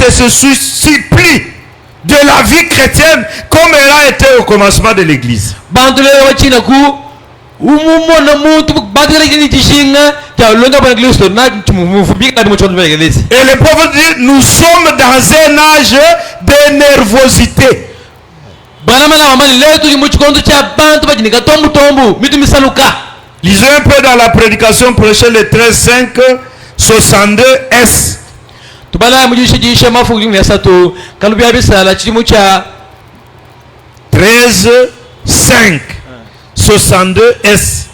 et se supplie de la vie chrétienne comme elle a été au commencement de l'église. Et le prophète dit, nous sommes dans un âge de nervosité. Lisez un peu dans la prédication prêchée le 13-5, 62S. 13-5, 62S.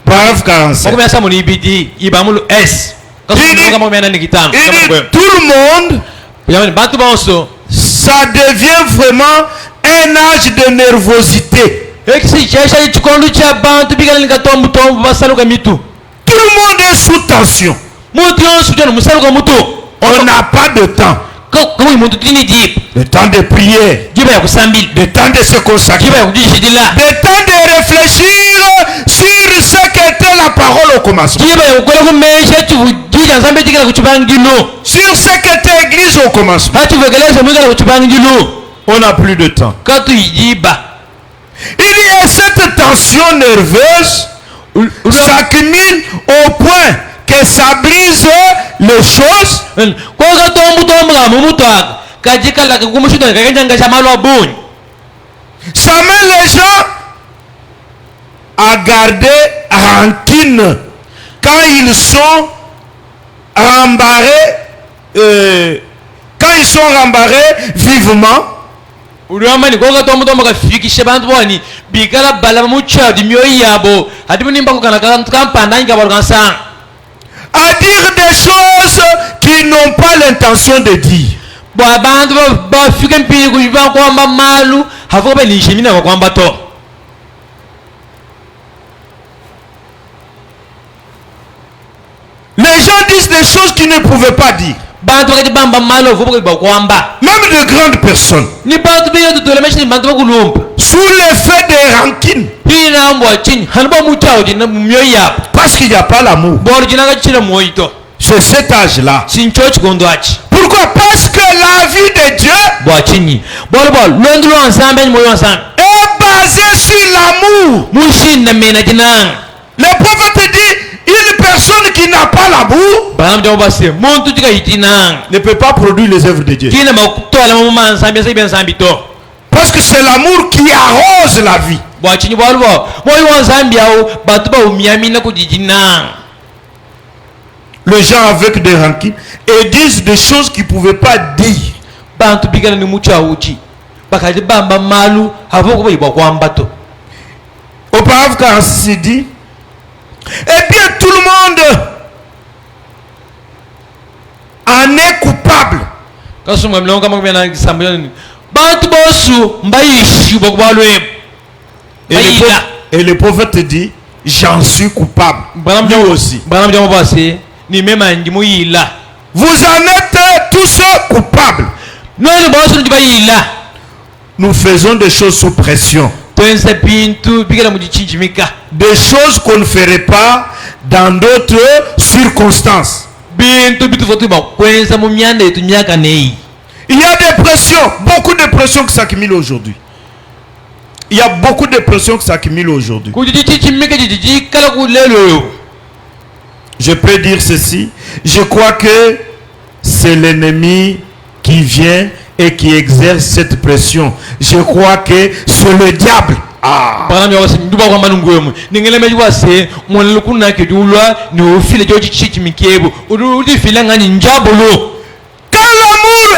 Paragraphe 45. Il dit, tout le monde, ça devient vraiment un âge de nervosité. Tout le monde est sous tension. On n'a pas de temps. Le temps de prier, le temps de se consacrer, le temps de réfléchir sur ce qu'était la parole au commencement, sur ce qu'était l'église au commencement. On n'a plus de temps. Il dit, et cette tension nerveuse s'accumule au point que ça brise les choses. Ça met les gens à garder rancune quand ils sont rembarrés, vivement. À dire des choses qu'ils n'ont pas l'intention de dire. Les gens disent des choses qu'ils ne pouvaient pas dire. Même de grandes personnes, sous l'effet des rancines, parce qu'il n'y a pas l'amour. C'est cet âge-là. Pourquoi? Parce que la vie de Dieu est basée sur l'amour. Le prophète dit, une personne qui n'a pas l'amour ne peut pas produire les œuvres de Dieu. Parce que c'est l'amour qui arrose la vie. Les gens avec des rancunes et disent des choses qu'ils ne pouvaient pas dire. Au paragraphe 46, il dit, eh bien tout le monde en est coupable. Et le prophète dit, j'en suis coupable. Lui aussi. Vous en êtes tous coupables. Nous faisons des choses sous pression. Des choses qu'on ne ferait pas dans d'autres circonstances. Il y a des pressions, beaucoup de pressions qui s'accumulent aujourd'hui. Il y a beaucoup de pressions qui s'accumulent aujourd'hui. Je peux dire ceci, je crois que c'est l'ennemi qui vient et qui exerce cette pression. Je crois que c'est le diable. Ah. Quand l'amour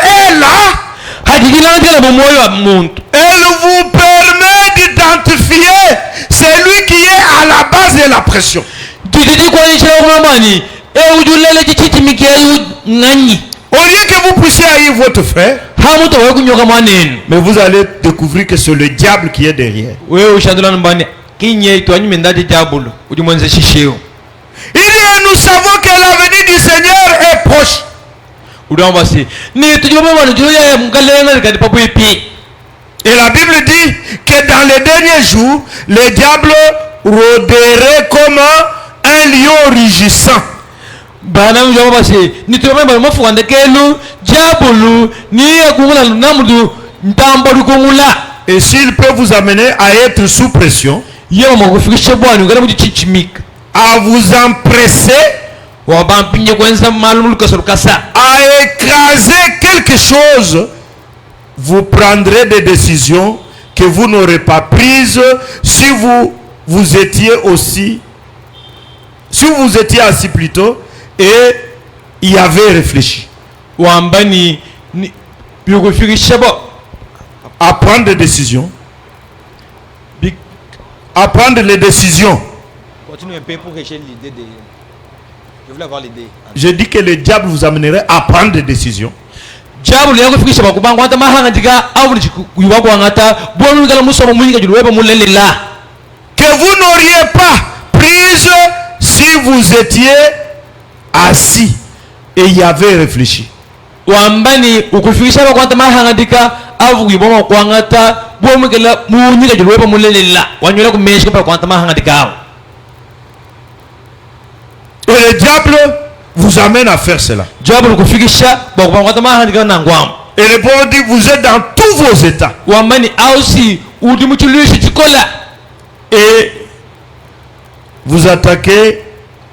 est là, elle vous permet d'identifier celui qui est à la base de la pression. Au lieu que vous puissiez haïr votre frère, mais vous allez découvrir que c'est le diable qui est derrière. Il dit, nous savons que l'avenir du Seigneur est proche. Et la Bible dit que dans les derniers jours, le diable rôderait comme un lion rugissant. Banam Java basi ni tuomba mafu andekelu jabulu ni akungula namudu ntambo dukungula. Et s'il peut vous amener à être sous pression, Yema makufikisha bwana ngala muji chichimika. à vous empresser, Wabampinye kwenza malum kasa. à écraser quelque chose, vous prendrez des décisions que vous n'aurez pas prises si vous étiez aussi, si vous étiez assis plutôt et y avez réfléchi. Wambani ni biokufikisha bo. À prendre des décisions. À prendre les décisions. Continue un peu pour que j'ai l'idée de... Je voulais avoir l'idée. Je dis que le diable vous amènerait à prendre des décisions. Jabu leo kufikisha bakubanga hata mahanga diga au ni kuiwa kwa ngata bonu ngala musoma munyika julweba mulelela. Que vous n'auriez pas prise si vous étiez assis et y avez réfléchi. Wambani ukufikisha bakwata mahanga diga au kuiwa kwa ngata bonu ngala munyika julweba mulelela. Wanyola kumeshika pa kwata mahanga diga. Et le diable vous amène à faire cela. Jabu kufikisha bakubanga hata mahanga diga nangwam. Et le bon dit, vous êtes dans tous vos états. Wambani ausi udimuchulishi chikola. Et vous attaquez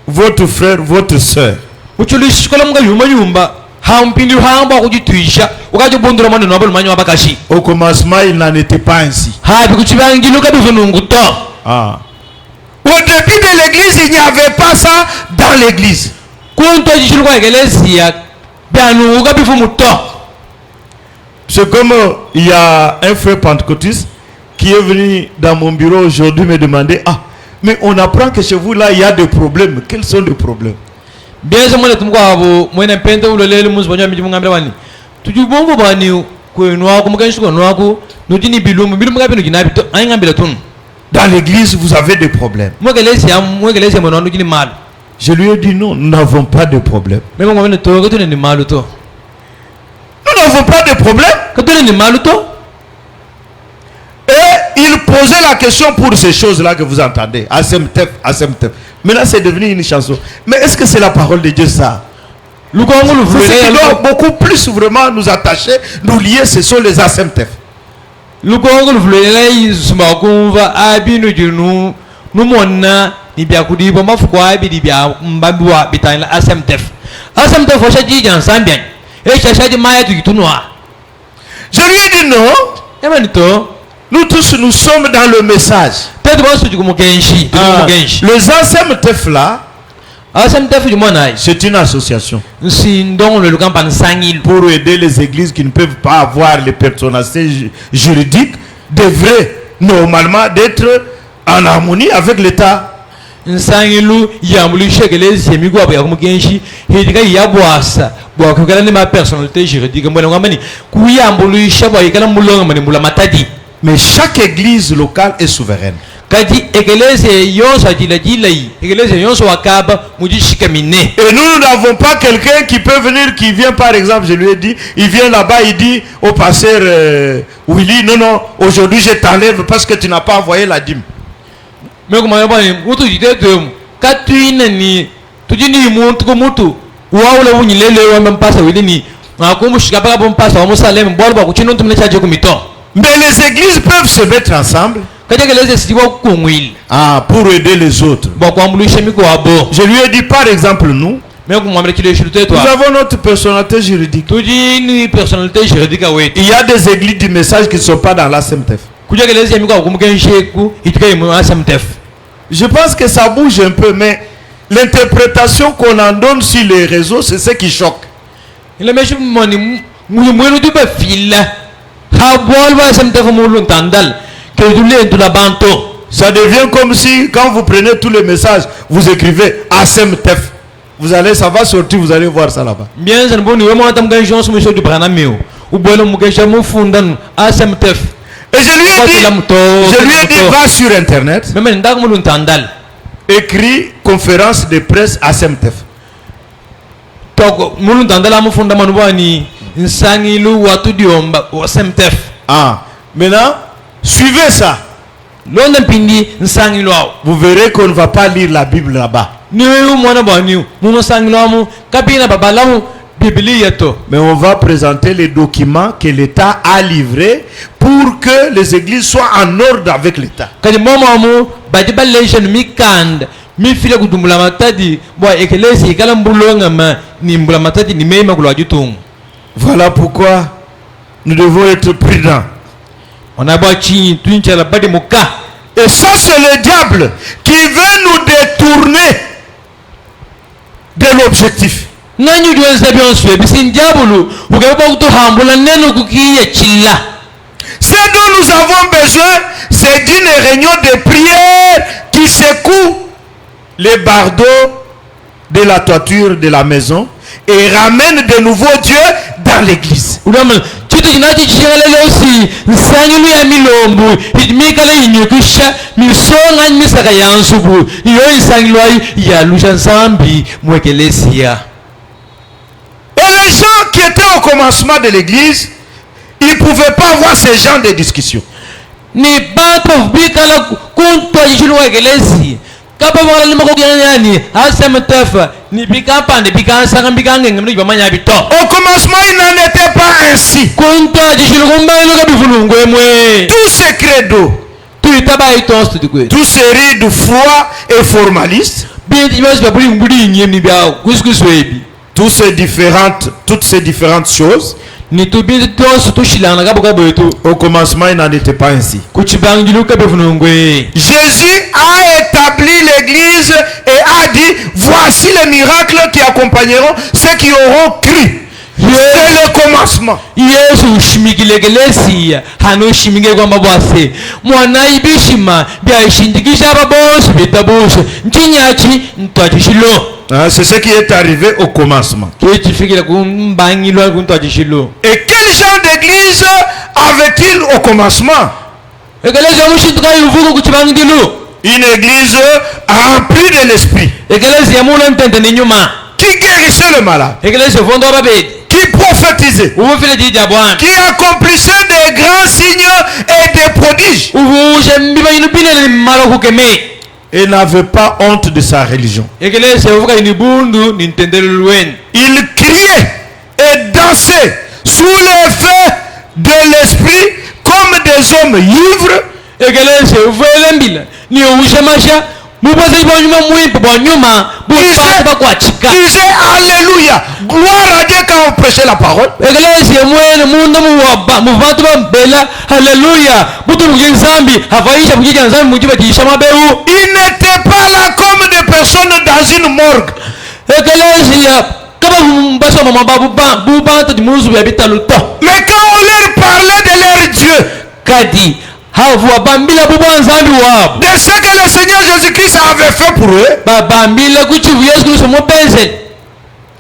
votre frère, votre soeur. Uchulishi chikola mga yumba. Hampindi hamba kujitwisha. Ukaje bondura manu nabal manyo abakashi. Au commencement, il n'en était pas ainsi. Habi kuchibangilu kaduvunungu to. Ah. Au début de l'église, il n'y avait pas ça dans l'église. C'est comme il y a un frère pentecôtiste qui est venu dans mon bureau aujourd'hui me demander, ah, mais on apprend que chez vous là, il y a des problèmes. Quels sont les problèmes? Bien sûr, moi je pente ou le lele mus bonja mi mungambe wani. Tuju bongo bani ko noa ko mugan shuko noa ko no dini bilum bilum ngabe no ginabi to ay ngambela tun. Dans l'église, vous avez des problèmes. Je lui ai dit non, nous n'avons pas de problème. Nous n'avons pas de problème. Et il posait la question pour ces choses-là que vous entendez. Asemtef, Asemtef. Maintenant, c'est devenu une chanson. Mais est-ce que c'est la parole de Dieu ça? Ce qui doit beaucoup plus vraiment nous attacher, nous lier, ce sont les Asemtef. Lukongo vlele sumakumva abinu junu numonna nibya kudibo mafukwa abidi bya mbabwa bitana asemtef washaji jan sambian shaji maya tukitunwa. Je lui ai dit non. Nous tous nous sommes dans le message. Les Asemtef là, c'est une association pour aider les églises qui ne peuvent pas avoir les personnalités juridiques, devraient normalement d'être en harmonie avec l'État. Mais chaque église locale est souveraine. Et nous n'avons pas quelqu'un qui peut venir, qui vient par exemple, je lui ai dit, il vient là-bas, il dit au pasteur Willy, non, aujourd'hui je t'enlève parce que tu n'as pas envoyé la dîme. Mais les églises peuvent se mettre ensemble pour aider les autres. Je lui ai dit par exemple nous avons notre personnalité juridique. Il y a des églises du message qui ne sont pas dans l'ASMTF. Je pense que ça bouge un peu, mais l'interprétation qu'on en donne sur les réseaux, c'est ce qui choque. Ça devient comme si quand vous prenez tous les messages, vous écrivez ASMTF. Vous allez, ça va sortir, vous allez voir ça là-bas. Et je lui ai dit, va sur internet, écrit conférence de presse ASMTF. Ah, maintenant, suivez ça. Vous verrez qu'on ne va pas lire la Bible là-bas. ni mwana boni mu sanglamu kapina babalamu Biblia to. Mais on va présenter les documents que l'État a livrés pour que les églises soient en ordre avec l'État. Kadi momo badiballation mikand mi file kudumbula matadi bo ekelesi kala mbulonga ma ni mbula matadi ni mema kulwa jutung. Voilà pourquoi nous devons être prudents. On a bachi tunchala badi muka. Et ça c'est le diable qui veut nous détourner de l'objectif. Nanyu duenza byonswe bisinjabulu ukaba kutuhambula neno kukiye chilla. Ce dont nous avons besoin, c'est d'une réunion de prière qui secoue les bardeaux de la toiture de la maison et ramène de nouveau Dieu dans l'église. Chitu kinachi chingaleleosi nsanyulu ya milombu hidimikala inyukusha misonga misaka yansubu iyo insangilwai ya lusha nsambi mwekelesia. Et les gens qui étaient au commencement de l'église, ils ne pouvaient pas avoir ce genre de discussion. Ni bato bikala kunto yishulwa ekelesi kapa wala ni makogyanyani asem tefa ni bikapande bikansanga bikangenge mndu bamanya bito. Au commencement, il n'en était pas ainsi. Kunto yishulwa kabifulungwe mwe. Tous ces credos, Tuitaba itostu dikwe. tous ces rites de foi et formalistes, Binti basi babuli mbuli nyemi bya kuskuswebi. toutes ces différentes choses, Ni tubinti tosu tushilana kabo kabetu. au commencement, il n'en était pas ainsi. Kuchibangilu kabifulungwe. Jésus a établi l'église et a dit, voici les miracles qui accompagneront ceux qui auront cru. C'est le commencement. Yesu ushimikilegelesi hano shimige kwamba bwase mwana ibishima byashindikisha ababose bitabose nchinyachi ntwachishilo. C'est ce qui est arrivé au commencement. Kichifikira kumbangilwa kuntwachishilo. Et quel genre d'église avait-il au commencement? Egelezi amushintuka yuvuko kuchibangilu. Une église remplie de l'esprit, Egelezi yamula ntente ni nyuma. qui guérissait le malade, Egelezi fondo ababedi. qui prophétisait, Ufile jija bwana. qui accomplissait des grands signes et des prodiges, Uvuje mbiba inubine ni malo kukeme. et n'avait pas honte de sa religion. Egelezi uvuka inibundu ni ntendelu. Il criait et dansait sous l'effet de l'esprit comme des hommes ivres. Egelezi uvele mbila ni ushamasha mubaze bonyuma mwimpo bonyuma bupata bakwachika. Disait Alléluia, gloire à Dieu quand on prêchait la parole. Egelezi mwene munda muwaba muvatu bambela haleluya butu mugensambi havaisha bukija nsambi mujiba jisha mabeu. Il n'était pas là comme des personnes dans une morgue. Egelezi ya kaba mbaso mama bubanta di muzu ya bitaluto. Mais quand on leur parlait de leur Dieu, Kadi havu bambila bubwa nsambi wabo. de ce que le Seigneur Jésus-Christ avait fait pour eux, Babambila kuchivu Yesu Kristo mopenze.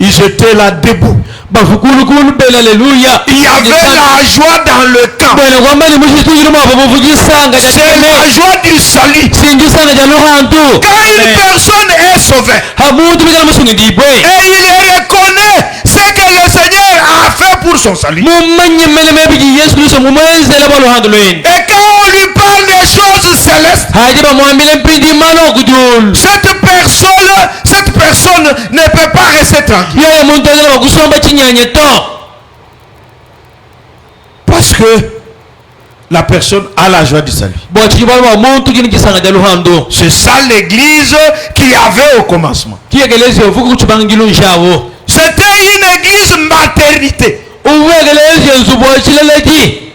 ils étaient là debout. Bafukulu kulu bela haleluya. Il y avait la joie dans le camp. Bela kwamba ni mushitu yirimo abavugisanga C'est la joie du salut. sinjisanga ja luhantu. Quand une personne est sauvée Hamuntu bigala musungi dibwe. et il reconnaît ce que le Seigneur a fait pour son salut. Mumanye meleme bigi Yesu Kristo mumwenzela baluhantu lweni. Et quand on lui parle des choses célestes, Haje bamwambile mpindi mano kujulu. cette personne ne peut pas rester tranquille. Yeye muntu azala bakusomba chinyanye to. Parce que la personne a la joie du salut. Bochi balwa muntu kini kisanga ja luhantu. C'est ça l'église qui avait au commencement. Kiyegelezi ovuku kuchibangilu nshavo. C'était une église maternité. Uwegelezi nsubo chileleji.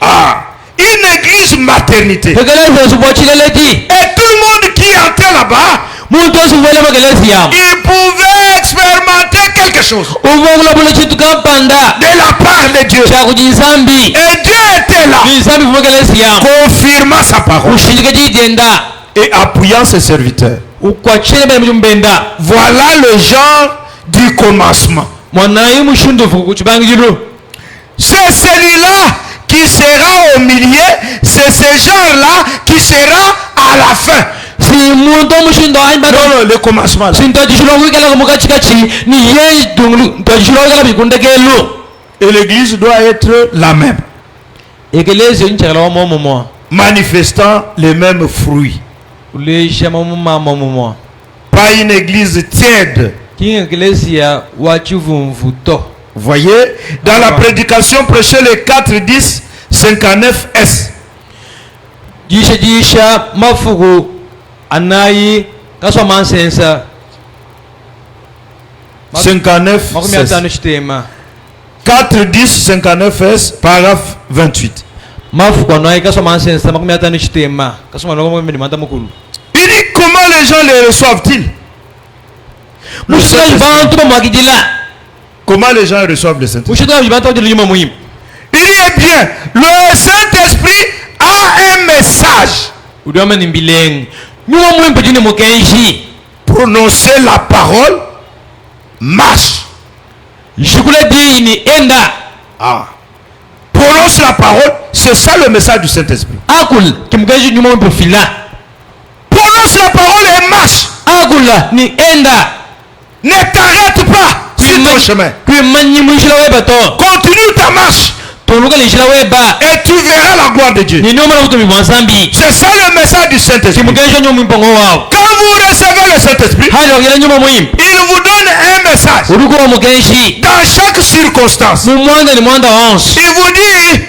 Une église maternité. Egelezi nsubo chileleji. Et tout le monde qui entrait là-bas, Muntu osuwele magelezi yam. il pouvait expérimenter quelque chose Uvogula bula chitu kampanda. de la part de Dieu. Chaku jinsambi. Et Dieu était là, Jinsambi fumagelezi yam. confirmant sa parole Ushindika jijenda. et appuyant ses serviteurs. Ukwachile bale mujumbenda. Voilà le genre du commencement. Mwanayi mushundu fuku kuchibangilu. C'est celui-là qui sera au milieu, c'est ce genre-là qui sera à la fin. Si muntu mushindo aimba Non, le commencement là. sinto jishilo wikala kumukachikachi ni ye dunglu to jishilo wikala bikundekelu. Et l'église doit être la même, Egelezi nchakala wa momo manifestant les mêmes fruits. uleisha momo momo. pas une église tiède. ki eklesia wa chivumvuto. Voyez, dans la prédication prêchée le 4-10 59S. Jisha mafugu anayi kasoma sensa 59 makumi atano chitema 4-10 59S paragraphe 28. mafugu anayi kasoma sensa makumi atano chitema kasoma no ngombe mata mukulu. Il dit comment les gens les reçoivent-ils? Comment les gens reçoivent le Saint-Esprit? Il dit eh bien, le Saint-Esprit a un message. Prononcer la parole marche. Ah. Prononce la parole, c'est ça le message du Saint-Esprit. Prononce la parole et marche. Ne t'arrête pas sur ton chemin. Continue ta marche. Et tu verras la gloire de Dieu. C'est ça le message du Saint-Esprit. Quand vous recevez le Saint-Esprit, il vous donne un message. Dans chaque circonstance, il vous dit,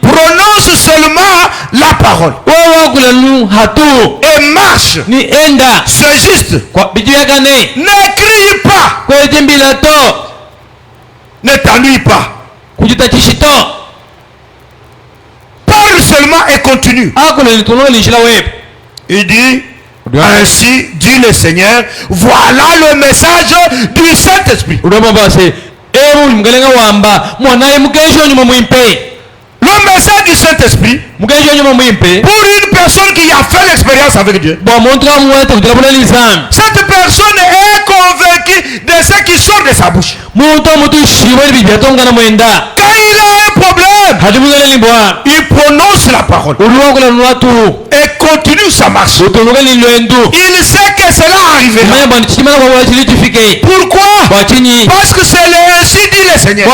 prononce seulement la parole. Et marche. C'est juste. Ne crie pas. Ne t'ennuie pas. Parle seulement et continue. Il dit, ainsi dit le Seigneur, voilà le message du Saint-Esprit. Le message du Saint-Esprit, pour une personne qui a fait l'expérience avec Dieu, cette personne est convaincue de ce qui sort de sa bouche. Quand il a un problème, il prononce la parole et continue sa marche. Il sait que cela arrivera. Pourquoi? Parce que c'est ainsi dit le Seigneur.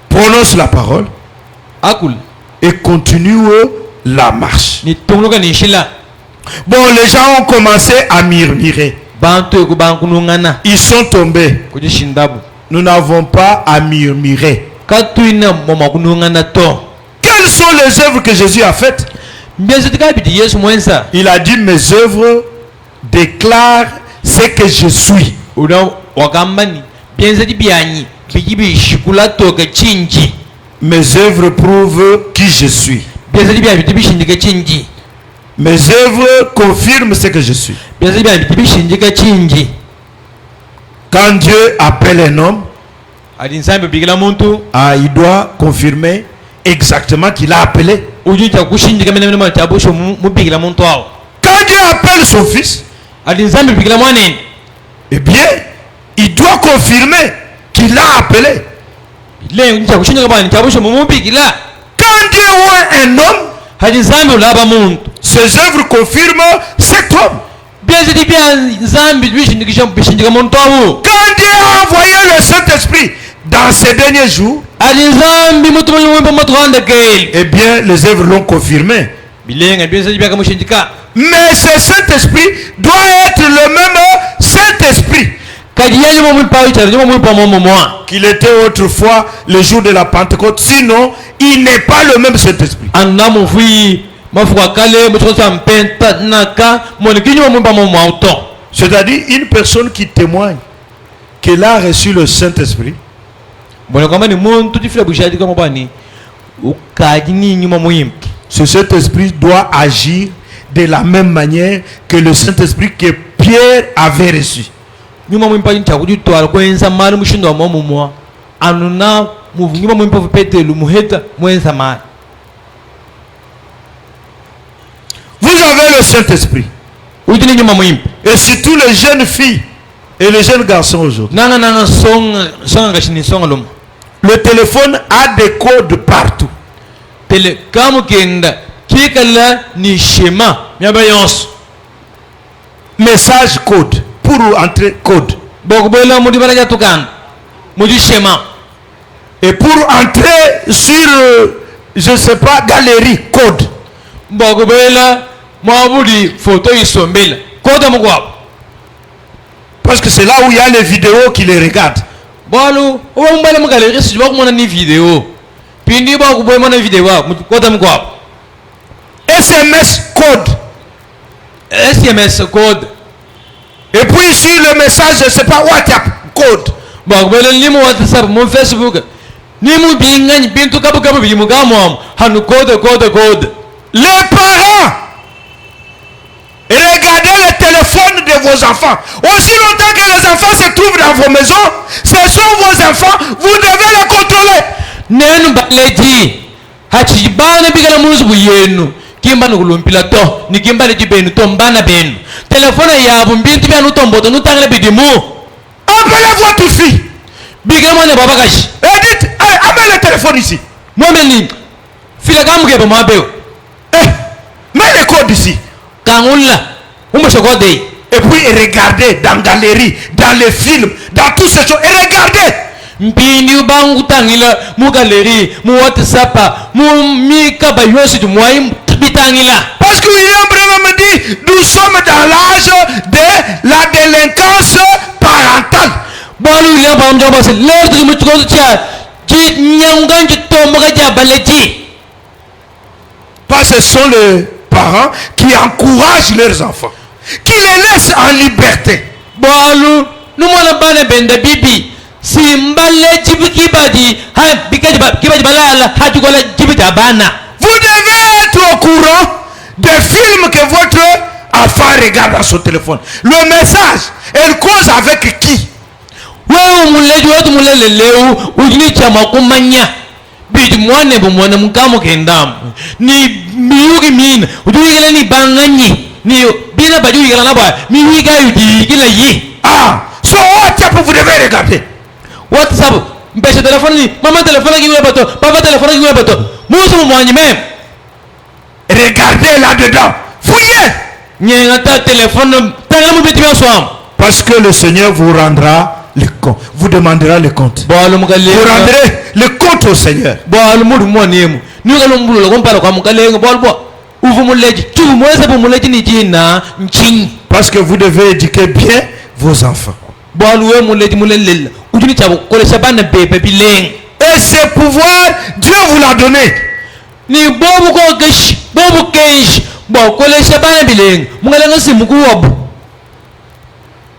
Prononce la parole et continue la marche. Bon, les gens ont commencé à murmurer. Ils sont tombés. Nous n'avons pas à murmurer. Quelles sont les œuvres que Jésus a faites? Il a dit, mes œuvres déclarent ce que je suis. Mes œuvres prouvent qui je suis. Mes œuvres confirment ce que je suis. Quand Dieu appelle un homme, il doit confirmer exactement qu'il a appelé. Quand Dieu appelle son fils, eh bien, il doit confirmer qu'il l'a appelé. Quand Dieu voit un homme, ses œuvres confirment cet homme. Quand Dieu a envoyé le Saint-Esprit dans ces derniers jours, eh bien, les œuvres l'ont confirmé. Mais ce Saint-Esprit doit être le même Saint-Esprit qu'il était autrefois le jour de la Pentecôte. Sinon, il n'est pas le même Saint-Esprit. C'est-à-dire une personne qui témoigne qu'elle a reçu le Saint-Esprit, ce Saint-Esprit doit agir de la même manière que le Saint-Esprit que Pierre avait reçu. Vous avez le Saint-Esprit. Et surtout les jeunes filles et les jeunes garçons aujourd'hui. Le téléphone a des codes partout. Message code. Pour entrer code. Et pour entrer sur, je ne sais pas, galerie, code. mwabuli photo isombela koda mugwabo Parce que c'est là où il y a les vidéos qui les regardent. bolu oba mbale mugale resi bakumona ni video pindi ba kuboy mona video koda mugwabo SMS code. SMS code Et puis sur le message, je ne sais pas, WhatsApp code. ba kubele ni mo WhatsApp mo Facebook ni mu bingani bintu kabu kabu bimugamo hanu code. Les parents, regardez le téléphone de vos enfants. Aussi longtemps que les enfants se trouvent dans vos maisons, ce sont vos enfants, vous devez les contrôler. nenu baleji hachi bana bigala muzu buyenu kimba nukulumpila to ni kimba leji benu to mbana benu telefone yabu mbintu bya nutomboto nutangala bidimu Appelez votre fille bigala mwana baba kashi et dites, hey, amène le téléphone ici. mwameni fila kamugeba mwabeo Mets les codes ici. kangulla umushokode Et puis regardez dans la galerie, dans les films, dans toutes ces choses. Et regardez. mpindi ubangu tangila mu galeri mu WhatsApp mu mika bayosi du mwai bitangila Parce que William Branham me dit, nous sommes dans l'âge de la délinquance parentale. bolu ile ba mjomba se leo tukimutukozo cha ji nyanganji tomoga ja baleji Parce que ce sont les parents qui encouragent leurs enfants, qui les laissent en liberté. bolu numona bana benda bibi simbale jibikibadi ha bikaji balala hatukola jibita bana Vous devez être au courant des films que votre enfant regarde dans son téléphone. Le message, elle cause avec qui? wewe muleji wetu mulele leo ujini chama kumanya bidi mwane bumwana mukamo kendamu ni miyugi mina ujuyigela ni banganyi ni bina bajuyigela naba miwiga yujigila yi So WhatsApp, vous devez regarder. WhatsApp mpesha telefoni ni mama telefoni kiwe bato papa telefoni kiwe bato musu mwanyi mem Regardez là-dedans. Fouillez. nyenga ta telefoni tangala mubiti byoswam Parce que le Seigneur vous rendra le compte. Vous demandera le compte. bolu Vous mukalenga rendrez le compte au Seigneur. bolu mudu mwanemu niyo mbulu kompala kwa mukalenga bolu bo uvu muleji tu mwese bu muleji ni jina nchin Parce que vous devez éduquer bien vos enfants. bolu we muleji mulelel ujuni chabo kolesha bana bebe bileng Et ce pouvoir, Dieu vous l'a donné. ni bobu ko gesh bobu kesh bo kolesha bana bileng mungalenga simuku wabu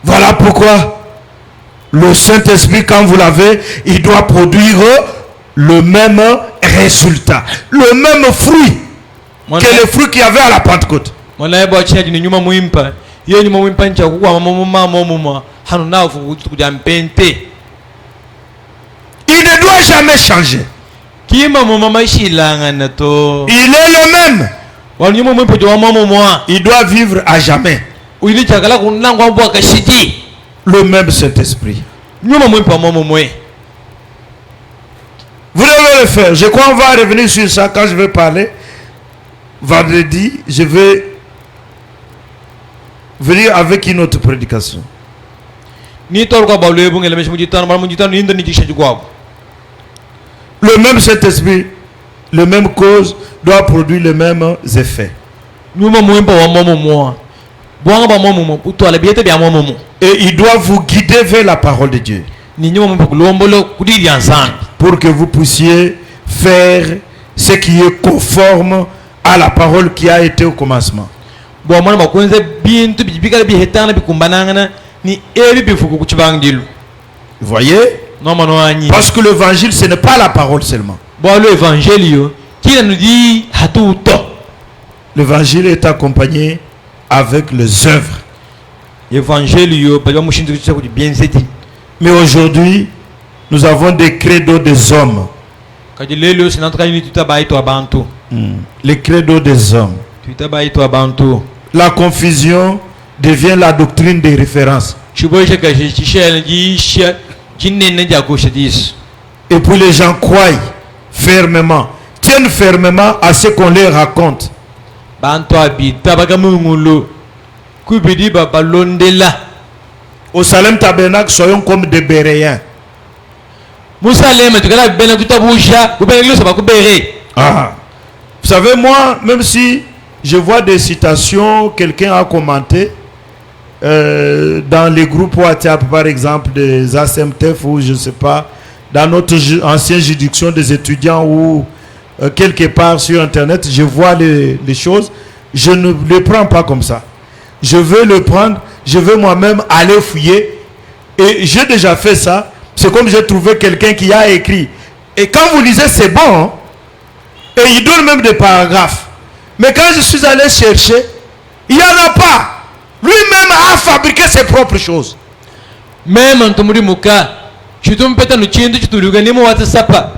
Voilà pourquoi le Saint-Esprit, quand vous l'avez, il doit produire le même résultat, le même fruit que le fruit qu'il y avait à la Pentecôte. mwana bo chaji ni nyuma muimpa yo nyuma muimpa ncha kwa mama hanu na kuja mpente Il ne doit jamais changer. kima mama ishilanga na to Il est le même. wanu nyuma muimpa jo mama mwa Il doit vivre à jamais. uyini chakala kunangwa mbwa kashiji Le même Saint-Esprit. nyuma muimpa mama mwe Vous devez le faire. Je crois qu'on va revenir sur ça quand je vais parler. Vendredi, je vais venir avec une autre prédication. ni tol ko bawle bu ngele mujitano mal mujitano inda ni jishaji kwa Le même Saint-Esprit, le même cause doit produire les mêmes effets. nyuma muimpa wa mama mwa bwanga ba mama mwa utwala biete bya mama mwa Et il doit vous guider vers la parole de Dieu. ni nyuma muimpa kulombolo kudiri ensemble Pour que vous puissiez faire ce qui est conforme à la parole qui a été au commencement. bo mwana bakwenze bintu bijibikala bihetana bikumbananga ni ebi bifuku kuchibangilu Vous voyez? no mano anyi Parce que l'évangile, ce n'est pas la parole seulement. bo lo evangelio kila nudi hatuto L'évangile est accompagné avec les œuvres. evangelio ba mushindu kucha kuti bienseti Mais aujourd'hui, nous avons des credos des hommes. kadi lelo sinantuka ni tutabaito abantu Les credos des hommes. tutabaito abantu La confusion devient la doctrine des références. chiboisha kashi chishela jisha jinene jako shadis Et puis les gens croient fermement, tiennent fermement à ce qu'on leur raconte. bantu abita bagamungulo kubidi babalondela Au Salem Tabernacle, soyons comme des Béréens. musalema tukala bena tutabusha kubele losa bakubere Ah. Vous savez, moi, même si je vois des citations, quelqu'un a commenté dans les groupes WhatsApp, par exemple, des ASMTF ou je ne sais pas, dans notre ancienne juridiction des étudiants ou quelque part sur Internet, je vois les choses. Je ne le prends pas comme ça. Je veux le prendre, je veux moi-même aller fouiller. Et j'ai déjà fait ça. C'est comme j'ai trouvé quelqu'un qui a écrit. Et quand vous lisez, c'est bon. Hein? Et il donne même des paragraphes. Mais quand je suis allé chercher, il n'y en a pas. Lui-même a fabriqué ses propres choses. Même en tomori muka, tu tombes peut-être le chien de tu le gagnes moi à sapa.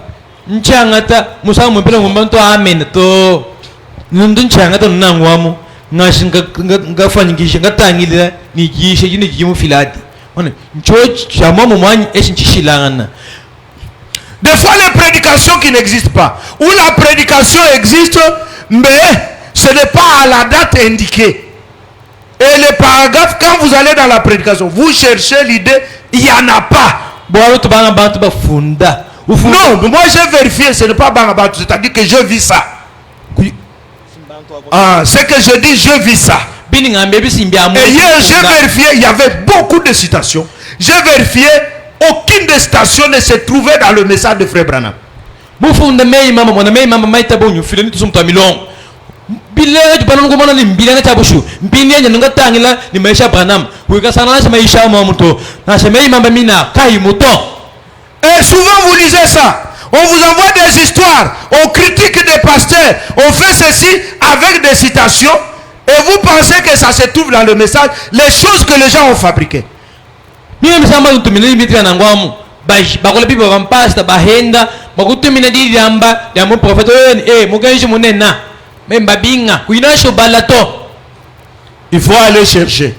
Nchangata, musa mo pela ngombanto amen to. Nundun changata nangwamu. Nashinga ngafanyigisha ngatangile ni gishe ni gimu filadi. On ncho chama mo mwanyi eshinchishilana. Des fois, les prédications qui n'existent pas. Ou la prédication existe, mais ce n'est pas à la date indiquée. Et les paragraphes, quand vous allez dans la prédication, vous cherchez l'idée, il n'y en a pas. Non, moi j'ai vérifié, ce n'est pas Bangabatu, c'est-à-dire que je vis ça. Ah, c'est que je dis, je vis ça. Et hier, j'ai vérifié, il y avait beaucoup de citations. J'ai vérifié, aucune des citations ne se trouvait dans le message de Frère Branham. Bila jubana ngomana ni bila tabushu mbinia nyanga tangila ni maisha Branham kuika sana na maisha mamuto na semei mamba mina kai muto. Et souvent vous lisez ça, on vous envoie des histoires, on critique des pasteurs, on fait ceci avec des citations et vous pensez que ça se trouve dans le message, les choses que les gens ont fabriquées. Mimi msamba utumile mitri na ngwamu bakola bibo bampasta bahenda bakutumina di yamba ya mo prophète muganji munena. Il faut aller chercher.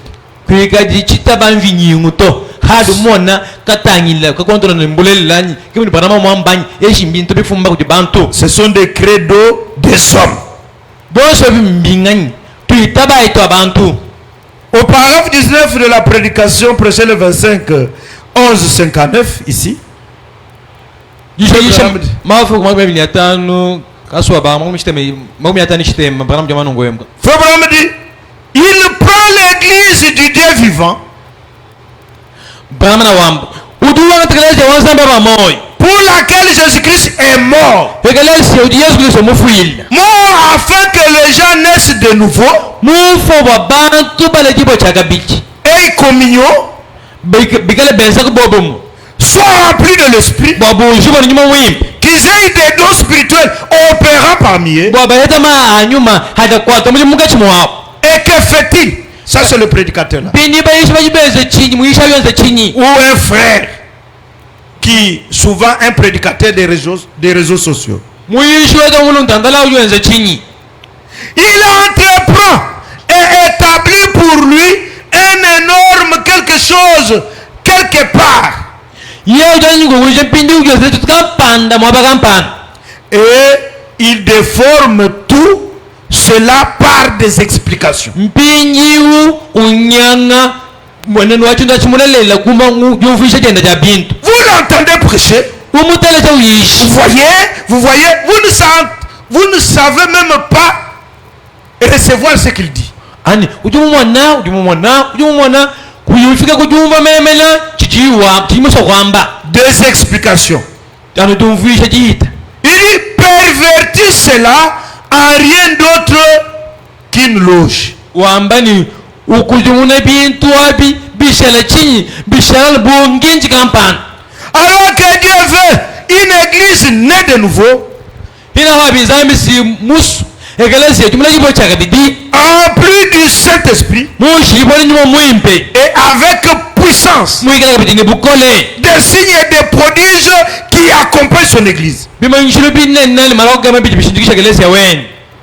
Ce sont des credos des hommes. Au paragraphe 19 de la prédication prêchée le 25 11-59 ici. Frère Branham dit, il prend l'église du Dieu vivant pour laquelle Jésus-Christ est mort. Mort afin que les gens naissent de nouveau et communion soient remplis de l'esprit, qu'ils aient des dons spirituels opérant parmi eux. Et que fait-il? Ça c'est le prédicateur là. Ou un frère qui souvent un prédicateur des réseaux sociaux. Il entreprend et établit pour lui un énorme quelque chose quelque part. Et il déforme tout cela par des explications. Vous l'entendez prêcher. Vous voyez, vous ne savez même pas recevoir ce qu'il dit. Des explications. Il pervertit cela en rien d'autre qu'une loge. Alors que Dieu veut une église née de nouveau, emplie du Saint-Esprit et avec puissance, des signes et des prodiges qui accompagnent son église.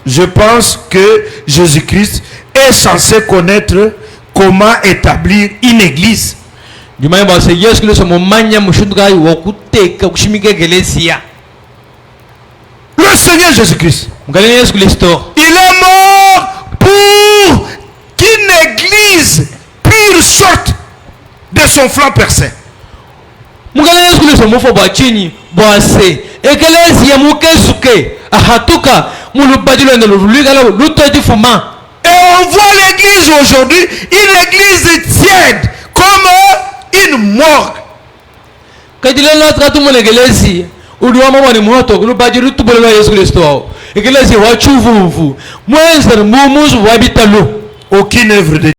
Je pense que Jésus-Christ est censé connaître comment établir une église. Le Seigneur Jésus-Christ, il est mort pour qu'une église pure sorte de son flanc percé. Et on voit l'église aujourd'hui, une église tiède, comme une morgue. Aucune œuvre de